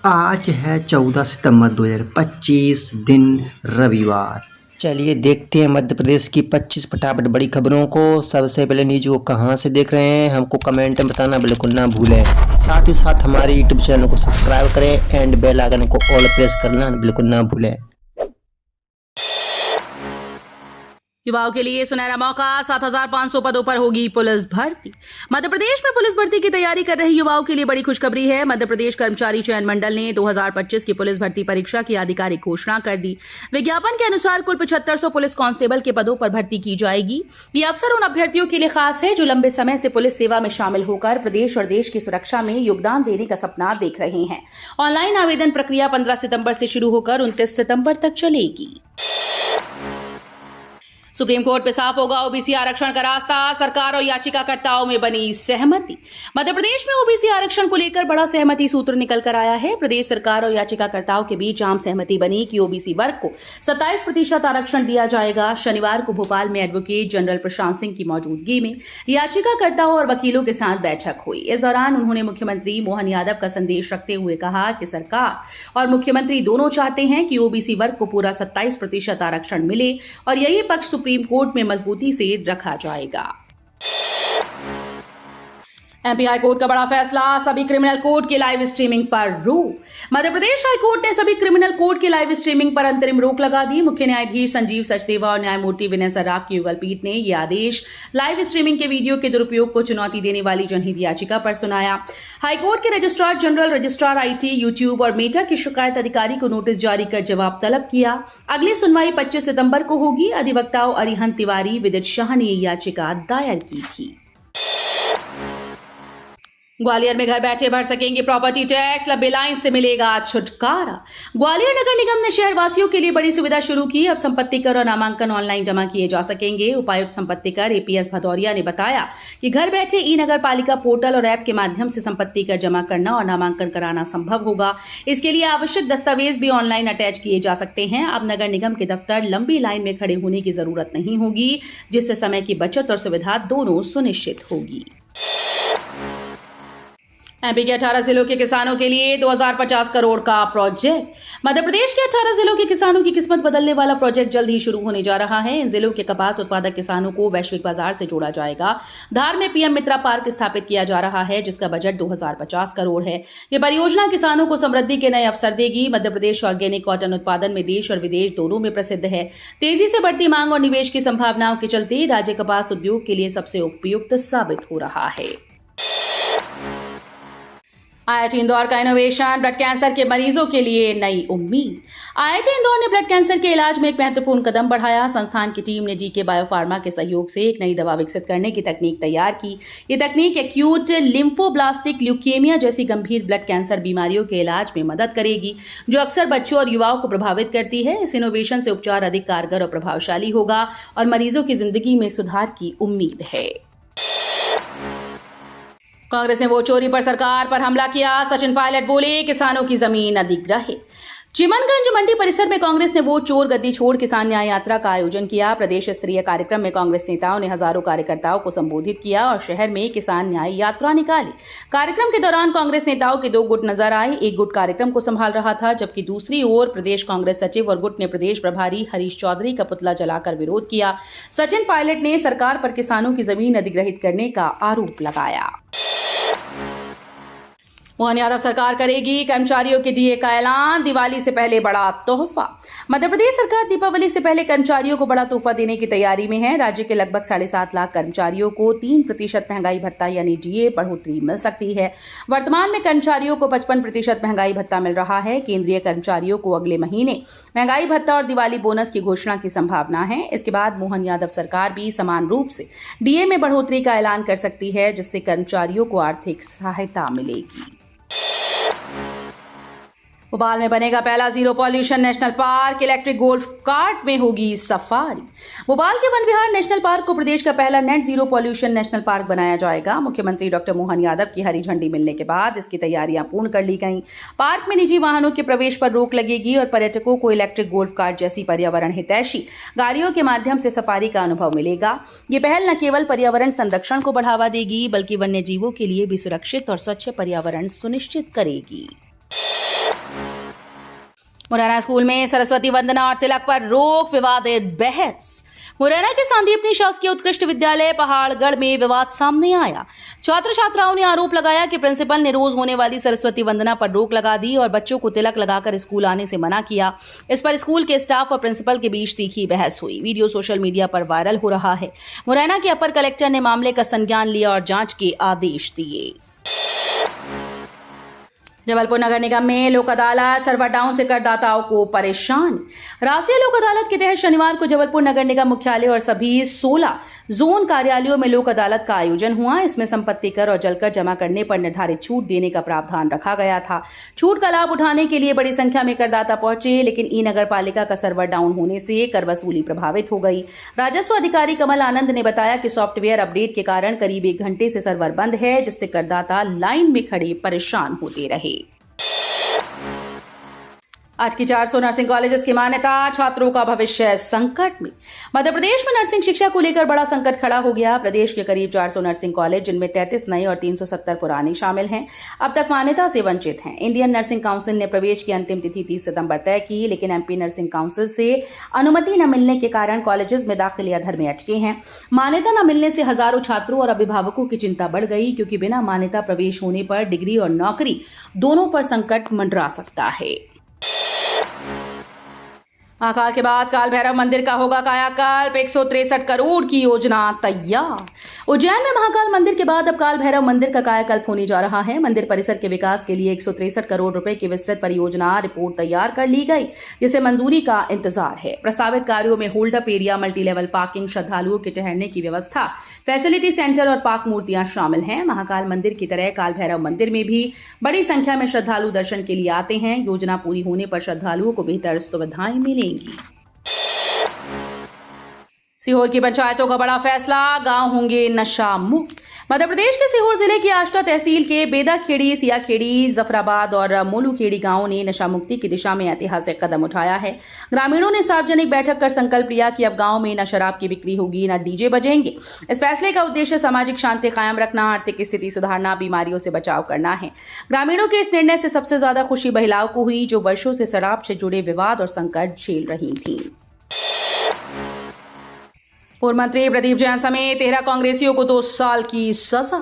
आज है 14 सितंबर 2025 दिन रविवार। चलिए देखते हैं मध्य प्रदेश की 25 फटाफट बड़ी खबरों को। सबसे पहले न्यूज को कहां से देख रहे हैं हमको कमेंट में बताना बिल्कुल ना भूलें। साथ ही साथ हमारे यूट्यूब चैनल को सब्सक्राइब करें एंड बेल आइकन को ऑल प्रेस करना बिल्कुल ना भूलें। युवाओं के लिए सुनहरा मौका, 7,500 पदों पर होगी पुलिस भर्ती। मध्य प्रदेश में पुलिस भर्ती की तैयारी कर रहे युवाओं के लिए बड़ी खुशखबरी है। मध्य प्रदेश कर्मचारी चयन मंडल ने 2025 की पुलिस भर्ती परीक्षा की आधिकारिक घोषणा कर दी। विज्ञापन के अनुसार कुल 7500 पुलिस कांस्टेबल के पदों पर भर्ती की जाएगी। ये अवसर उन अभ्यर्थियों के लिए खास है जो लंबे समय से पुलिस सेवा में शामिल होकर प्रदेश और देश की सुरक्षा में योगदान देने का सपना देख रहे हैं। ऑनलाइन आवेदन प्रक्रिया 15 सितंबर से शुरू होकर 29 सितंबर तक चलेगी। सुप्रीम कोर्ट पे साफ होगा ओबीसी आरक्षण का रास्ता, सरकार और याचिकाकर्ताओं में बनी सहमति। मध्य प्रदेश में ओबीसी आरक्षण को लेकर बड़ा सहमति सूत्र निकल कर आया है। प्रदेश सरकार और याचिकाकर्ताओं के बीच आम सहमति बनी कि ओबीसी वर्ग को 27% आरक्षण दिया जाएगा। शनिवार को भोपाल में एडवोकेट जनरल प्रशांत सिंह की मौजूदगी में याचिकाकर्ताओं और वकीलों के साथ बैठक हुई। इस दौरान उन्होंने मुख्यमंत्री मोहन यादव का संदेश रखते हुए कहा कि सरकार और मुख्यमंत्री दोनों चाहते हैं कि ओबीसी वर्ग को पूरा 27% आरक्षण मिले और यही पक्ष सुप्रीम कोर्ट में मजबूती से रखा जाएगा। एमपी हाईकोर्ट का बड़ा फैसला, सभी क्रिमिनल कोर्ट की लाइव स्ट्रीमिंग पर रोक। मध्य प्रदेश हाईकोर्ट ने सभी क्रिमिनल कोर्ट की लाइव स्ट्रीमिंग पर अंतरिम रोक लगा दी। मुख्य न्यायाधीश संजीव सचदेवा और न्यायमूर्ति विनय सर्राफ की युगल पीठ ने यह आदेश लाइव स्ट्रीमिंग के वीडियो के दुरुपयोग को चुनौती देने वाली जनहित याचिका पर सुनाया। हाईकोर्ट के registrar general, registrar IT, YouTube और मेटा की शिकायत अधिकारी को नोटिस जारी कर जवाब तलब किया। अगली सुनवाई 25 सितंबर को होगी। अधिवक्ताओं अरिहंत तिवारी, विदित शाह ने याचिका दायर की थी। ग्वालियर में घर बैठे भर सकेंगे प्रॉपर्टी टैक्स, लंबी लाइन से मिलेगा छुटकारा। ग्वालियर नगर निगम ने शहरवासियों के लिए बड़ी सुविधा शुरू की। अब संपत्ति कर और नामांकन ऑनलाइन जमा किए जा सकेंगे। उपायुक्त संपत्ति कर एपीएस भदौरिया ने बताया कि घर बैठे ई नगर पालिका पोर्टल और ऐप के माध्यम से संपत्ति कर जमा करना और नामांकन कराना संभव होगा। इसके लिए आवश्यक दस्तावेज भी ऑनलाइन अटैच किए जा सकते हैं। अब नगर निगम के दफ्तर लंबी लाइन में खड़े होने की जरूरत नहीं होगी, जिससे समय की बचत और सुविधा दोनों सुनिश्चित होगी। एमपी के 18 जिलों के किसानों के लिए 2050 करोड़ का प्रोजेक्ट। मध्य प्रदेश के 18 जिलों के किसानों की किस्मत बदलने वाला प्रोजेक्ट जल्द ही शुरू होने जा रहा है। इन जिलों के कपास उत्पादक किसानों को वैश्विक बाजार से जोड़ा जाएगा। धार में पीएम मित्रा पार्क स्थापित किया जा रहा है, जिसका बजट 2050 करोड़ है। ये परियोजना किसानों को समृद्धि के नए अवसर देगी। मध्य प्रदेश ऑर्गेनिक कॉटन उत्पादन में देश और विदेश दोनों में प्रसिद्ध है। तेजी से बढ़ती मांग और निवेश की संभावनाओं के चलते राज्य कपास उद्योग के लिए सबसे उपयुक्त साबित हो रहा है। आईआईटी इंदौर का इनोवेशन, ब्लड कैंसर के मरीजों के लिए नई उम्मीद। आईआईटी इंदौर ने ब्लड कैंसर के इलाज में एक महत्वपूर्ण कदम बढ़ाया। संस्थान की टीम ने डीके बायोफार्मा के सहयोग से एक नई दवा विकसित करने की तकनीक तैयार की। ये तकनीक एक्यूट लिम्फोब्लास्टिक ल्यूकेमिया जैसी गंभीर ब्लड कैंसर बीमारियों के इलाज में मदद करेगी, जो अक्सर बच्चों और युवाओं को प्रभावित करती है। इस इनोवेशन से उपचार अधिक कारगर और प्रभावशाली होगा और मरीजों की जिंदगी में सुधार की उम्मीद है। कांग्रेस ने वोट चोरी पर सरकार पर हमला किया। सचिन पायलट बोले, किसानों की जमीन अधिग्रहित। चिमनगंज मंडी परिसर में कांग्रेस ने वोट चोर गद्दी छोड़ किसान न्याय यात्रा का आयोजन किया। प्रदेश स्तरीय कार्यक्रम में कांग्रेस नेताओं ने हजारों कार्यकर्ताओं को संबोधित किया और शहर में किसान न्याय यात्रा निकाली। कार्यक्रम के दौरान कांग्रेस नेताओं के 2 गुट नजर आए। एक गुट कार्यक्रम को संभाल रहा था, जबकि दूसरी ओर प्रदेश कांग्रेस सचिव और गुट ने प्रदेश प्रभारी हरीश चौधरी का पुतला जलाकर विरोध किया। सचिन पायलट ने सरकार पर किसानों की जमीन अधिग्रहित करने का आरोप लगाया। मोहन यादव सरकार करेगी कर्मचारियों के डीए का ऐलान, दिवाली से पहले बड़ा तोहफा। मध्य प्रदेश सरकार दीपावली से पहले कर्मचारियों को बड़ा तोहफा देने की तैयारी में है। राज्य के लगभग 7.5 लाख कर्मचारियों को 3% महंगाई भत्ता यानी डीए बढ़ोतरी मिल सकती है। वर्तमान में कर्मचारियों को 55% महंगाई भत्ता मिल रहा है। केंद्रीय कर्मचारियों को अगले महीने महंगाई भत्ता और दिवाली बोनस की घोषणा की संभावना है। इसके बाद मोहन यादव सरकार भी समान रूप से डीए में बढ़ोतरी का ऐलान कर सकती है, जिससे कर्मचारियों को आर्थिक सहायता मिलेगी। भोपाल में बनेगा पहला zero pollution national park. Electric golf cart में होगी सफारी। भोपाल के वन विहार नेशनल पार्क को प्रदेश का पहला net zero pollution national park बनाया जाएगा। मुख्यमंत्री डॉक्टर मोहन यादव की हरी झंडी मिलने के बाद इसकी तैयारियां पूर्ण कर ली गईं। पार्क में निजी वाहनों के प्रवेश पर रोक लगेगी और पर्यटकों को इलेक्ट्रिक गोल्फ कार्ट जैसी पर्यावरण हितैषी गाड़ियों के माध्यम से सफारी का अनुभव मिलेगा। ये पहल न केवल पर्यावरण संरक्षण को बढ़ावा देगी, बल्कि वन्य जीवों के लिए भी सुरक्षित और स्वच्छ पर्यावरण सुनिश्चित करेगी। मुरैना स्कूल में सरस्वती वंदना और तिलक पर रोक, विवादित बहस। मुरैना के संदीपनी शासकीय उत्कृष्ट विद्यालय पहाड़गढ़ में विवाद सामने आया। छात्र छात्राओं ने आरोप लगाया कि प्रिंसिपल ने रोज होने वाली सरस्वती वंदना पर रोक लगा दी और बच्चों को तिलक लगाकर स्कूल आने से मना किया। इस पर स्कूल के स्टाफ और प्रिंसिपल के बीच तीखी बहस हुई। वीडियो सोशल मीडिया पर वायरल हो रहा है। मुरैना के अपर कलेक्टर ने मामले का संज्ञान लिया और जांच के आदेश दिए। जबलपुर नगर निगम में लोक अदालत, सर्वर डाउन से करदाताओं को परेशान। राष्ट्रीय लोक अदालत के तहत शनिवार को जबलपुर नगर निगम मुख्यालय और सभी 16 जोन कार्यालयों में लोक अदालत का आयोजन हुआ। इसमें संपत्ति कर और जलकर जमा करने पर निर्धारित छूट देने का प्रावधान रखा गया था। छूट का लाभ उठाने के लिए बड़ी संख्या में करदाता पहुंचे, लेकिन ई नगर पालिका का सर्वर डाउन होने से कर वसूली प्रभावित हो गई। राजस्व अधिकारी कमल आनंद ने बताया कि सॉफ्टवेयर अपडेट के कारण करीब 1 घंटे से सर्वर बंद है, जिससे करदाता लाइन में खड़े परेशान होते रहे। आज की 400 नर्सिंग कॉलेजेस की मान्यता, छात्रों का भविष्य संकट में। मध्य प्रदेश में नर्सिंग शिक्षा को लेकर बड़ा संकट खड़ा हो गया। प्रदेश के करीब 400 नर्सिंग कॉलेज, जिनमें 33 नए और 370 पुराने शामिल हैं, अब तक मान्यता से वंचित हैं। इंडियन नर्सिंग काउंसिल ने प्रवेश की अंतिम तिथि 30 सितंबर तय की, लेकिन एमपी नर्सिंग काउंसिल से अनुमति न मिलने के कारण कॉलेजेस में दाखिले अधर में अटके हैं। मान्यता न मिलने से हजारों छात्रों और अभिभावकों की चिंता बढ़ गई, क्योंकि बिना मान्यता प्रवेश होने पर डिग्री और नौकरी दोनों पर संकट मंडरा सकता है। महाकाल के बाद काल भैरव मंदिर का होगा कायाकल्प, 163 करोड़ की योजना तैयार। उज्जैन में महाकाल मंदिर के बाद अब काल भैरव मंदिर का कायाकल्प होने जा रहा है। मंदिर परिसर के विकास के लिए 163 करोड़ रुपए की विस्तृत परियोजना रिपोर्ट तैयार कर ली गई, जिसे मंजूरी का इंतजार है। प्रस्तावित कार्यों में hold up area, multi level parking, श्रद्धालुओं के ठहरने की व्यवस्था, फैसिलिटी सेंटर और पाक मूर्तियां शामिल हैं। महाकाल मंदिर की तरह काल भैरव मंदिर में भी बड़ी संख्या में श्रद्धालु दर्शन के लिए आते हैं। योजना पूरी होने पर श्रद्धालुओं को बेहतर सुविधाएं मिलेंगी। सीहोर की पंचायतों का बड़ा फैसला, गांव होंगे नशा मुक्त। मध्य प्रदेश के सीहोर जिले की आष्टा तहसील के बेदाखेड़ी, सियाखेड़ी, जफराबाद और मोलूखेड़ी गांवों ने नशा मुक्ति की दिशा में ऐतिहासिक कदम उठाया है। ग्रामीणों ने सार्वजनिक बैठक कर संकल्प लिया कि अब गांव में न शराब की बिक्री होगी, न डीजे बजेंगे। इस फैसले का उद्देश्य सामाजिक शांति कायम रखना, आर्थिक स्थिति सुधारना, बीमारियों से बचाव करना है। ग्रामीणों के इस निर्णय से सबसे ज्यादा खुशी महिलाओं को हुई, जो वर्षों से शराब से जुड़े विवाद और संकट झेल रही थी। पूर्व मंत्री प्रदीप जैन समेत 13 कांग्रेसियों को 2 साल की सजा।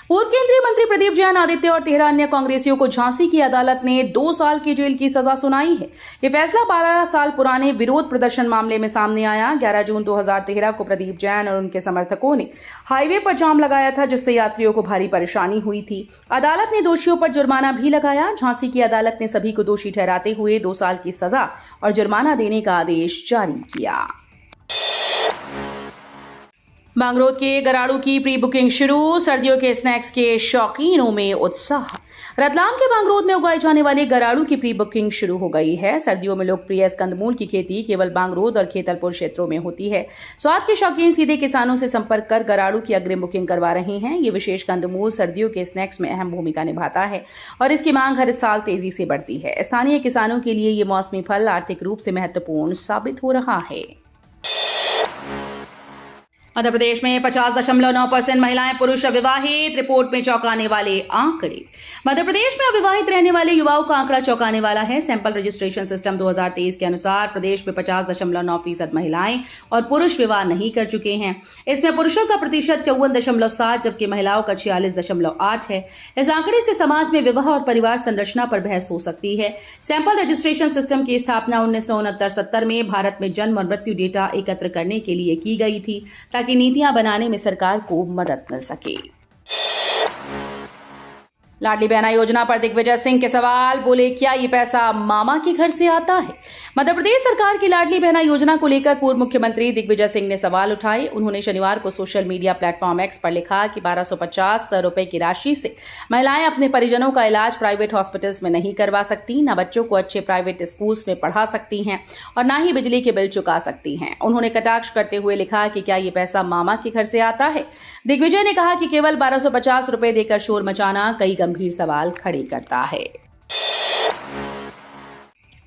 पूर्व केंद्रीय मंत्री प्रदीप जैन, आदित्य और 13 अन्य कांग्रेसियों को झांसी की अदालत ने 2 साल की जेल की सजा सुनाई है। ये फैसला 12 साल पुराने विरोध प्रदर्शन मामले में सामने आया। 11 जून 2013 को प्रदीप जैन और उनके समर्थकों ने हाईवे पर जाम लगाया था, जिससे यात्रियों को भारी परेशानी हुई थी। अदालत ने दोषियों पर जुर्माना भी लगाया। झांसी की अदालत ने सभी को दोषी ठहराते हुए 2 साल की सजा और जुर्माना देने का आदेश जारी किया। बांगरोद के गराड़ू की प्री बुकिंग शुरू, सर्दियों के स्नैक्स के शौकीनों में उत्साह। रतलाम के बांगरोद में उगाई जाने वाली गराड़ू की प्री बुकिंग शुरू हो गई है। सर्दियों में लोकप्रिय कंदमूल की खेती केवल बांगरोद और खेतलपुर क्षेत्रों में होती है। स्वाद के शौकीन सीधे किसानों से संपर्क कर गराड़ू की अग्रिम बुकिंग करवा रहे हैं। ये विशेष कंदमूल सर्दियों के स्नैक्स में अहम भूमिका निभाता है और इसकी मांग हर साल तेजी से बढ़ती है। स्थानीय किसानों के लिए ये मौसमी फल आर्थिक रूप से महत्वपूर्ण साबित हो रहा है। मध्य प्रदेश में 50.9% महिलाएं पुरुष अविवाहित, रिपोर्ट में चौंकाने वाले आंकड़े। मध्य प्रदेश में अविवाहित रहने वाले युवाओं का आंकड़ा चौंकाने वाला है। सैंपल रजिस्ट्रेशन सिस्टम 2023 के अनुसार प्रदेश में 50.9% महिलाएं और पुरुष विवाह नहीं कर चुके हैं। इसमें पुरुषों का प्रतिशत 54.7, जबकि महिलाओं का 46.8 है। इस आंकड़े से समाज में विवाह और परिवार संरचना पर बहस हो सकती है। सैंपल रजिस्ट्रेशन सिस्टम की स्थापना 1969-70 में भारत में जन्म और मृत्यु डेटा एकत्र करने के लिए की गई थी, ताकि नीतियां बनाने में सरकार को मदद मिल सके। लाडली बहना योजना पर दिग्विजय सिंह के सवाल, बोले क्या ये पैसा मामा के घर से आता है? मध्य प्रदेश सरकार की लाडली बहना योजना को लेकर पूर्व मुख्यमंत्री दिग्विजय सिंह ने सवाल उठाए। उन्होंने शनिवार को सोशल मीडिया प्लेटफॉर्म एक्स पर लिखा कि 1250 रुपए की राशि से महिलाएं अपने परिजनों का इलाज प्राइवेट हॉस्पिटल्स में नहीं करवा सकती, न बच्चों को अच्छे प्राइवेट स्कूल्स में पढ़ा सकती हैं और न ही बिजली के बिल चुका सकती हैं। उन्होंने कटाक्ष करते हुए लिखा कि क्या ये पैसा मामा के घर से आता है? दिग्विजय ने कहा कि केवल 1250 रुपए देकर शोर मचाना कई गंभीर सवाल खड़े करता है।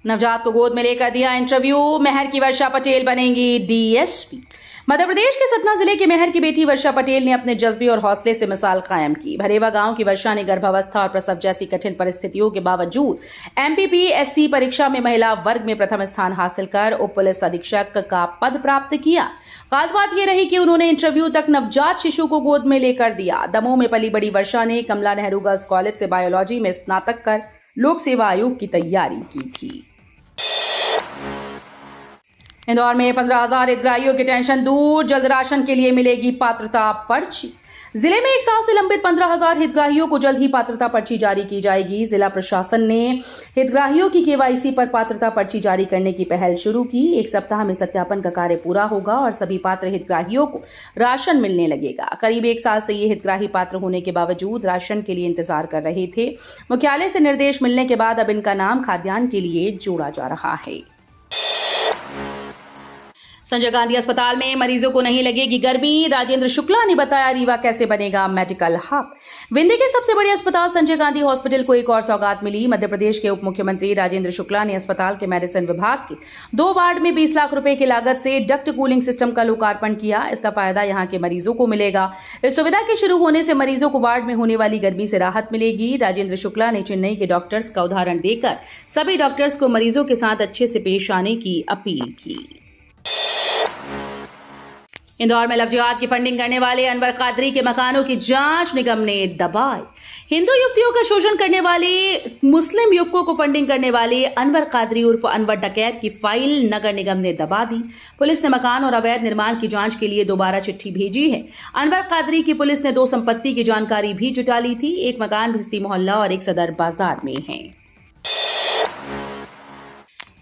नवजात को गोद में लेकर दिया इंटरव्यू, मेहर की वर्षा पटेल बनेंगी डीएसपी। मध्य प्रदेश के सतना जिले के मेहर की बेटी वर्षा पटेल ने अपने जज्बे और हौसले से मिसाल कायम की। भरेवा गांव की वर्षा ने गर्भावस्था और प्रसव जैसी कठिन परिस्थितियों के बावजूद MPPSC परीक्षा में महिला वर्ग में प्रथम स्थान हासिल कर उप पुलिस अधीक्षक का पद प्राप्त किया। खास बात यह रही कि उन्होंने इंटरव्यू तक नवजात शिशु को गोद में लेकर दिया। दमोह में पली बड़ी वर्षा ने कमला नेहरू गर्ल्स कॉलेज से बायोलॉजी में स्नातक कर लोक सेवा आयोग की तैयारी की थी। इंदौर में 15,000 हितग्राहियों की टेंशन दूर, जल्द राशन के लिए मिलेगी पात्रता पर्ची। जिले में 1 साल से लंबित 15,000 हितग्राहियों को जल्द ही पात्रता पर्ची जारी की जाएगी। जिला प्रशासन ने हितग्राहियों की KYC पर पात्रता पर्ची जारी करने की पहल शुरू की। 1 सप्ताह में सत्यापन का कार्य पूरा होगा और सभी पात्र हितग्राहियों को राशन मिलने लगेगा। करीब 1 साल से ये हितग्राही पात्र होने के बावजूद राशन के लिए इंतजार कर रहे थे। मुख्यालय से निर्देश मिलने के बाद अब इनका नाम खाद्यान्न के लिए जोड़ा जा रहा है। संजय गांधी अस्पताल में मरीजों को नहीं लगेगी गर्मी, राजेंद्र शुक्ला ने बताया रीवा कैसे बनेगा मेडिकल हब। विंध्य के सबसे बड़े अस्पताल संजय गांधी हॉस्पिटल को एक और सौगात मिली। मध्य प्रदेश के उप मुख्यमंत्री राजेंद्र शुक्ला ने अस्पताल के मेडिसिन विभाग के 2 वार्ड में 20 लाख रुपए की लागत से डक्ट कूलिंग सिस्टम का लोकार्पण किया। इसका फायदा यहां के मरीजों को मिलेगा। इस सुविधा के शुरू होने से मरीजों को वार्ड में होने वाली गर्मी से राहत मिलेगी। राजेंद्र शुक्ला ने चेन्नई के डॉक्टर्स का उदाहरण देकर सभी डॉक्टर्स को मरीजों के साथ अच्छे से पेश आने की अपील की। इंदौर में लव जिहाद की फंडिंग करने वाले अनवर कादरी के मकानों की जांच निगम ने दबाई। हिंदू युवतियों का शोषण करने वाले मुस्लिम युवकों को फंडिंग करने वाले अनवर कादरी उर्फ अनवर डकैत की फाइल नगर निगम ने दबा दी। पुलिस ने मकान और अवैध निर्माण की जांच के लिए दोबारा चिट्ठी भेजी है। अनवर कादरी की पुलिस ने 2 संपत्ति की जानकारी भी जुटा ली थी। एक मकान भिस्ती मोहल्ला और एक सदर बाजार में है।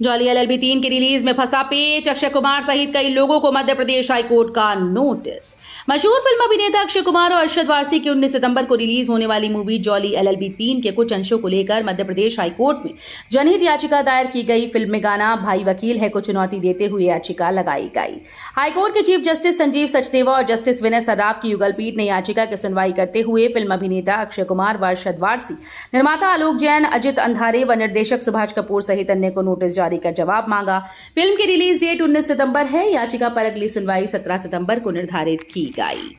जॉली LLB 3 की रिलीज में फंसा पेच, अक्षय कुमार सहित कई लोगों को मध्य प्रदेश हाईकोर्ट का नोटिस। मशहूर फिल्म अभिनेता अक्षय कुमार और अरशद वारसी की 19 सितंबर को रिलीज होने वाली मूवी जॉली LLB 3 के कुछ अंशों को लेकर मध्य प्रदेश हाईकोर्ट में जनहित याचिका दायर की गई। फिल्म में गाना भाई वकील है को चुनौती देते हुए याचिका लगाई गई। हाईकोर्ट के चीफ जस्टिस संजीव सचदेवा और जस्टिस विनय सराफ की युगल पीठ ने याचिका की सुनवाई करते हुए फिल्म अभिनेता अक्षय कुमार व अरशद वारसी, निर्माता आलोक जैन, अजित अंधारे व निर्देशक सुभाष कपूर सहित अन्य को नोटिस जारी कर जवाब मांगा। फिल्म की रिलीज डेट 19 सितंबर है। याचिका पर अगली सुनवाई 17 सितंबर को निर्धारित की गई।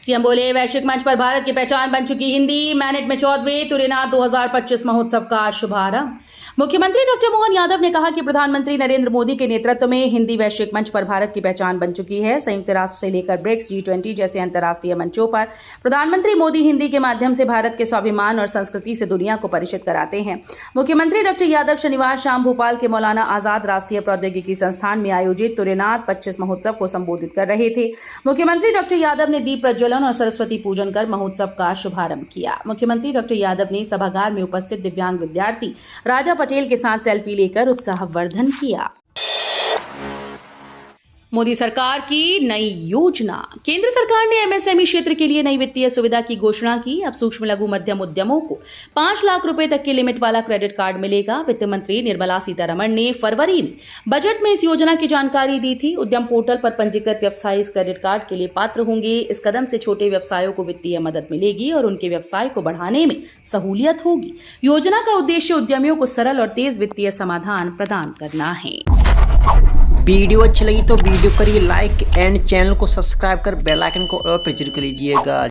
सीएम बोले वैश्विक मंच पर भारत की पहचान बन चुकी हिंदी। मैनेट में 14वें तुरेनाथ 2025 महोत्सव का शुभारंभ। मुख्यमंत्री डॉक्टर मोहन यादव ने कहा कि प्रधानमंत्री नरेंद्र मोदी के नेतृत्व में हिंदी वैश्विक मंच पर भारत की पहचान बन चुकी है। संयुक्त राष्ट्र से लेकर ब्रिक्स, G20 जैसे अंतर्राष्ट्रीय मंचों पर प्रधानमंत्री मोदी हिंदी के माध्यम से भारत के स्वाभिमान और संस्कृति से दुनिया को परिचित कराते हैं। मुख्यमंत्री डॉक्टर यादव शनिवार शाम भोपाल के मौलाना आजाद राष्ट्रीय प्रौद्योगिकी संस्थान में आयोजित तुरेनाथ 25 महोत्सव को संबोधित कर रहे थे। मुख्यमंत्री डॉक्टर यादव ने दीप प्रज्वलन और सरस्वती पूजन कर महोत्सव का शुभारंभ किया। मुख्यमंत्री डॉक्टर यादव ने सभागार में उपस्थित दिव्यांग विद्यार्थी राजा पटेल के साथ सेल्फी लेकर उत्साहवर्धन किया। मोदी सरकार की नई योजना। केंद्र सरकार ने MSME क्षेत्र के लिए नई वित्तीय सुविधा की घोषणा की। अब सूक्ष्म लघु मध्यम उद्यमों को 5 लाख रुपए तक की लिमिट वाला क्रेडिट कार्ड मिलेगा। वित्त मंत्री निर्मला सीतारमण ने फरवरी में बजट में इस योजना की जानकारी दी थी। उद्यम पोर्टल पर पंजीकृत व्यवसायी इस क्रेडिट कार्ड के लिए पात्र होंगे। इस कदम से छोटे व्यवसायों को वित्तीय मदद मिलेगी और उनके व्यवसाय को बढ़ाने में सहूलियत होगी। योजना का उद्देश्य उद्यमियों को सरल और तेज वित्तीय समाधान प्रदान करना है। वीडियो अच्छी लगी तो वीडियो करिए लाइक एंड चैनल को सब्सक्राइब कर बेल आइकन को और प्रेस कर लीजिएगा।